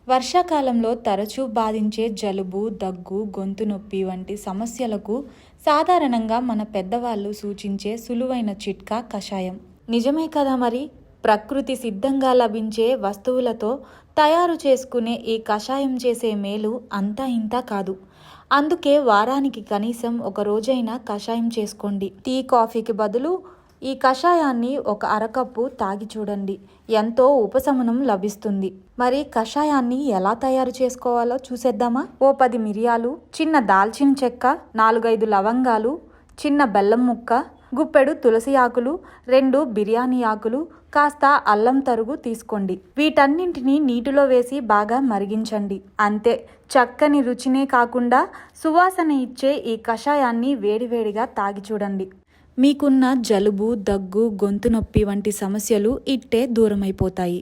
వర్షాకాలంలో తరచూ బాధించే జలుబు, దగ్గు, గొంతు నొప్పి వంటి సమస్యలకు సాధారణంగా మన పెద్దవాళ్ళు సూచించే సులువైన చిట్కా కషాయం. నిజమే కదా మరి. ప్రకృతి సిద్ధంగా లభించే వస్తువులతో తయారు చేసుకునే ఈ కషాయం చేసే మేలు అంతా ఇంతా కాదు. అందుకే వారానికి కనీసం ఒక రోజైనా కషాయం చేసుకోండి. టీ, కాఫీకి బదులు ఈ కషాయాన్ని ఒక అరకప్పు తాగి చూడండి. ఎంతో ఉపశమనం లభిస్తుంది. మరి కషాయాన్ని ఎలా తయారు చేసుకోవాలో చూసేద్దామా? ఓ 10 మిరియాలు, చిన్న దాల్చిన చెక్క, 4-5 లవంగాలు, చిన్న బెల్లం ముక్క, గుప్పెడు తులసి ఆకులు, 2 బిర్యానీ ఆకులు, కాస్త అల్లం తరుగు తీసుకోండి. వీటన్నింటినీ నీటిలో వేసి బాగా మరిగించండి. అంతే. చక్కని రుచినే కాకుండా సువాసన ఇచ్చే ఈ కషాయాన్ని వేడివేడిగా తాగి చూడండి. మీకున్న జలుబు, దగ్గు, గొంతు నొప్పి వంటి సమస్యలు ఇట్టే దూరమైపోతాయి.